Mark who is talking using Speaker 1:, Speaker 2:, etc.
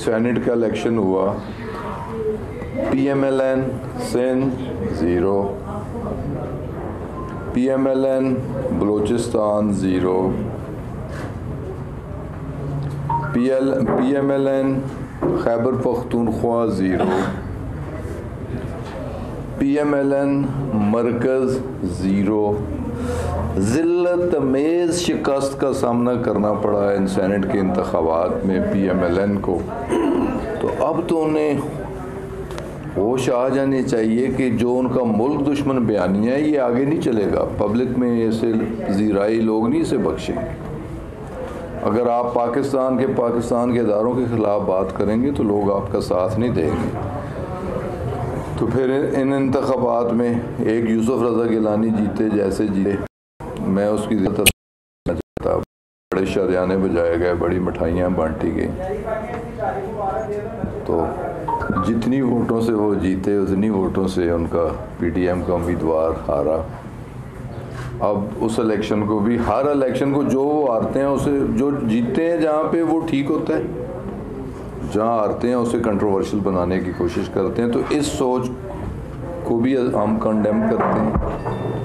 Speaker 1: Senate का election हुआ, PMLN Sindh 0, PMLN Balochistan 0, PMLN Khyber Pakhtunkhwa 0, PMLN मरकज़ 0। ज़िल्लत मेज़ शिकस्त का सामना करना पड़ा इन सेनेट के इंतखाबात में PMLN को। तो अब तो उन्हें होश आ जानी चाहिए कि जो उनका मुल्क दुश्मन बयानिया है ये आगे नहीं चलेगा। पब्लिक में ऐसे ज़ीराई लोग नहीं इसे बख्शेंगे। अगर आप पाकिस्तान के इदारों के ख़िलाफ़ बात करेंगे तो लोग आपका साथ नहीं देंगे। तो फिर इन इंतखाबात में एक यूसुफ रज़ा गिलानी जीते जैसे जीते, मैं उसकी चाहता, बड़े शादियाने बजाए गए, बड़ी मिठाइयाँ बांटी गई, तो जितनी वोटों से वो जीते उतनी वोटों से उनका PTM का उम्मीदवार हारा। अब उस इलेक्शन को भी, हर इलेक्शन को जो हारते हैं उसे, जो जीतते हैं जहाँ पे वो ठीक होता है, जहाँ हारते हैं उसे कंट्रोवर्शियल बनाने की कोशिश करते हैं। तो इस सोच को भी हम कंडेम करते हैं।